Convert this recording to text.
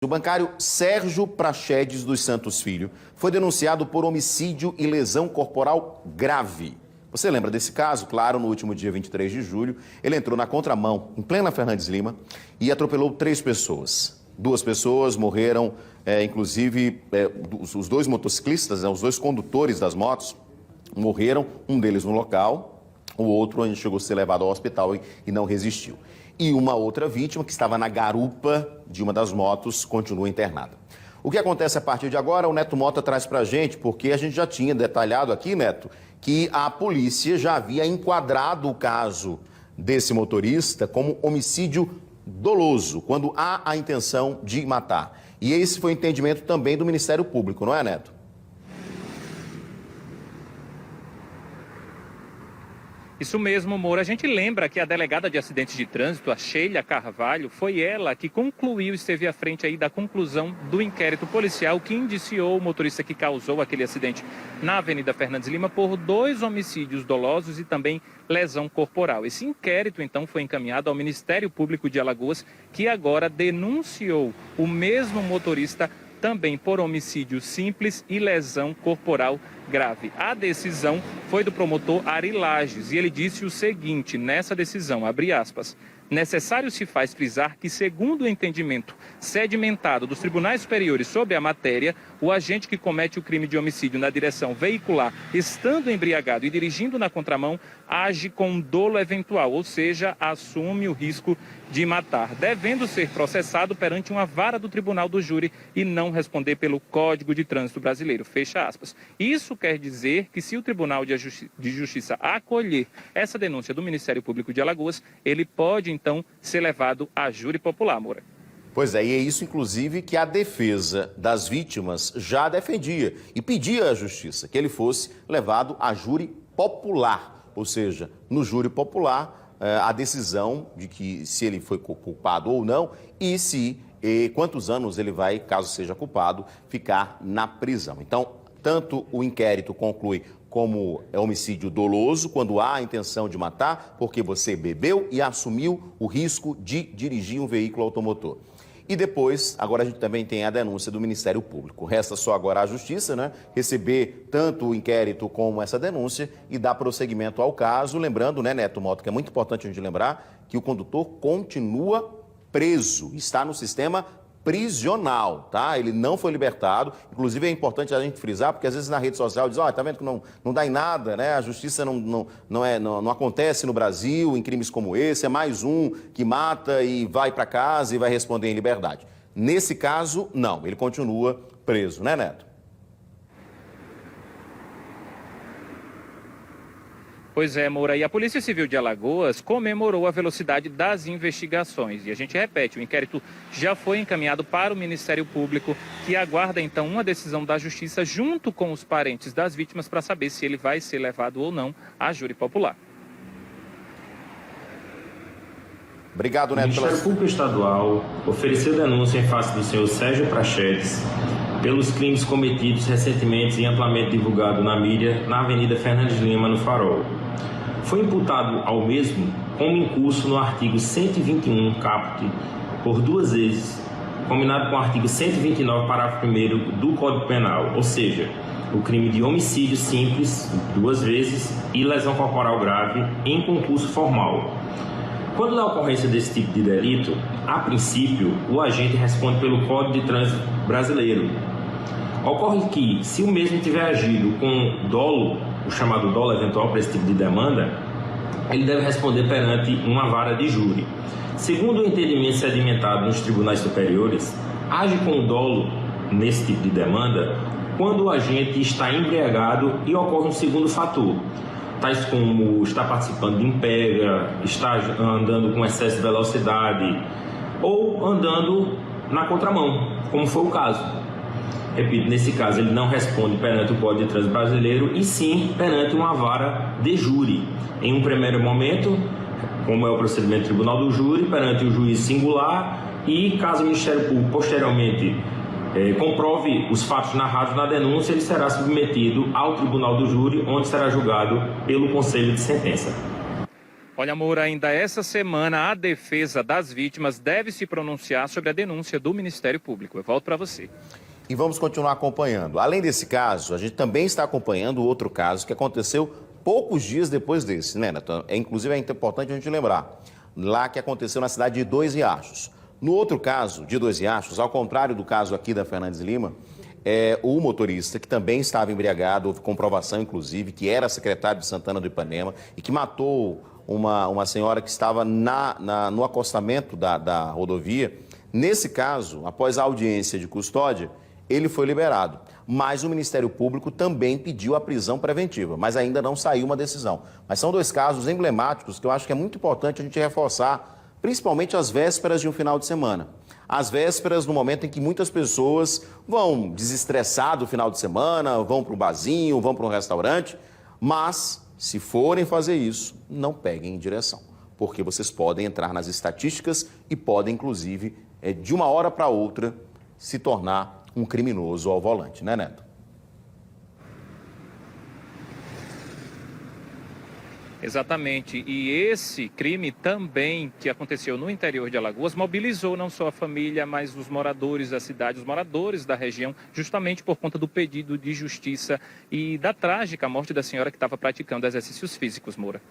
O bancário Sérgio Praxedes dos Santos Filho foi denunciado por homicídio e lesão corporal grave. Você lembra desse caso? Claro, no último dia 23 de julho, ele entrou na contramão, em plena Fernandes Lima, e atropelou 3 pessoas. 2 pessoas morreram, inclusive os 2 motociclistas, os 2 condutores das motos morreram, um deles no local, o outro ainda chegou a ser levado ao hospital e não resistiu. E uma outra vítima, que estava na garupa de uma das motos, continua internada. O que acontece a partir de agora, o Neto Mota traz pra gente, porque a gente já tinha detalhado aqui, Neto, que a polícia já havia enquadrado o caso desse motorista como homicídio doloso, quando há a intenção de matar. E esse foi o entendimento também do Ministério Público, não é, Neto? Isso mesmo, Moura. A gente lembra que a delegada de acidentes de trânsito, a Sheila Carvalho, foi ela que concluiu, esteve à frente aí da conclusão do inquérito policial que indiciou o motorista que causou aquele acidente na Avenida Fernandes Lima por 2 homicídios dolosos e também lesão corporal. Esse inquérito, então, foi encaminhado ao Ministério Público de Alagoas, que agora denunciou o mesmo motorista também por homicídio simples e lesão corporal grave. A decisão foi do promotor Ari Lages e ele disse o seguinte nessa decisão, abre aspas, necessário se faz frisar que, segundo o entendimento sedimentado dos tribunais superiores sobre a matéria, o agente que comete o crime de homicídio na direção veicular, estando embriagado e dirigindo na contramão, age com dolo eventual, ou seja, assume o risco de matar, devendo ser processado perante uma vara do tribunal do júri e não responder pelo Código de Trânsito Brasileiro, fecha aspas. Isso quer dizer que, se o Tribunal de Justiça acolher essa denúncia do Ministério Público de Alagoas, ele pode então ser levado a júri popular, Moura. Pois é, e é isso, inclusive, que a defesa das vítimas já defendia e pedia à Justiça que ele fosse levado a júri popular, ou seja, no júri popular, a decisão de que se ele foi culpado ou não e quantos anos ele vai, caso seja culpado, ficar na prisão. Então, tanto o inquérito conclui como homicídio doloso, quando há a intenção de matar, porque você bebeu e assumiu o risco de dirigir um veículo automotor. E depois, agora a gente também tem a denúncia do Ministério Público. Resta só agora a Justiça, né, receber tanto o inquérito como essa denúncia e dar prosseguimento ao caso. Lembrando, né, Neto Mota, que é muito importante a gente lembrar que o condutor continua preso, está no sistema prisional, tá? Ele não foi libertado. Inclusive é importante a gente frisar, porque às vezes na rede social diz, tá vendo que não dá em nada, né? A justiça não acontece no Brasil em crimes como esse, é mais um que mata e vai para casa e vai responder em liberdade. Nesse caso, não, ele continua preso, né, Neto? Pois é, Moura, e a Polícia Civil de Alagoas comemorou a velocidade das investigações. E a gente repete, o inquérito já foi encaminhado para o Ministério Público, que aguarda então uma decisão da Justiça junto com os parentes das vítimas para saber se ele vai ser levado ou não à júri popular. Obrigado, Neto. O Ministério Público Estadual ofereceu denúncia em face do senhor Sérgio Praxedes pelos crimes cometidos recentemente e amplamente divulgado na mídia na Avenida Fernandes Lima, no Farol. Foi imputado ao mesmo como incurso no artigo 121, caput, por 2 vezes, combinado com o artigo 129, parágrafo 1º do Código Penal, ou seja, o crime de homicídio simples, 2 vezes, e lesão corporal grave em concurso formal. Quando da ocorrência desse tipo de delito, a princípio, o agente responde pelo Código de Trânsito Brasileiro. Ocorre que, se o mesmo tiver agido com dolo, o chamado dolo eventual para esse tipo de demanda, ele deve responder perante uma vara de júri. Segundo o entendimento sedimentado nos tribunais superiores, age com dolo nesse tipo de demanda quando o agente está embriagado e ocorre um segundo fator, tais como estar participando de impega, estar andando com excesso de velocidade ou andando na contramão, como foi o caso. Repito, nesse caso ele não responde perante o Código de Trânsito Brasileiro e sim perante uma vara de júri. Em um primeiro momento, como é o procedimento do Tribunal do Júri, perante o juiz singular e, caso o Ministério Público posteriormente comprove os fatos narrados na denúncia, ele será submetido ao Tribunal do Júri, onde será julgado pelo Conselho de Sentença. Olha, Moura, ainda essa semana a defesa das vítimas deve se pronunciar sobre a denúncia do Ministério Público. Eu volto para você. E vamos continuar acompanhando. Além desse caso, a gente também está acompanhando outro caso que aconteceu poucos dias depois desse, né, Neto? Inclusive é importante a gente lembrar, lá que aconteceu na cidade de Dois Riachos. No outro caso, de Dois Riachos, ao contrário do caso aqui da Fernandes Lima, o motorista, que também estava embriagado, houve comprovação, inclusive, que era secretário de Santana do Ipanema e que matou uma senhora que estava no acostamento da rodovia. Nesse caso, após a audiência de custódia, ele foi liberado. Mas o Ministério Público também pediu a prisão preventiva, mas ainda não saiu uma decisão. Mas são dois casos emblemáticos que eu acho que é muito importante a gente reforçar, principalmente às vésperas de um final de semana. Às vésperas, no momento em que muitas pessoas vão desestressar do final de semana, vão para o barzinho, vão para um restaurante, mas se forem fazer isso, não peguem em direção, porque vocês podem entrar nas estatísticas e podem, inclusive, de uma hora para outra, se tornar um criminoso ao volante, né, Neto? Exatamente. E esse crime também, que aconteceu no interior de Alagoas, mobilizou não só a família, mas os moradores da cidade, os moradores da região, justamente por conta do pedido de justiça e da trágica morte da senhora que estava praticando exercícios físicos, Moura.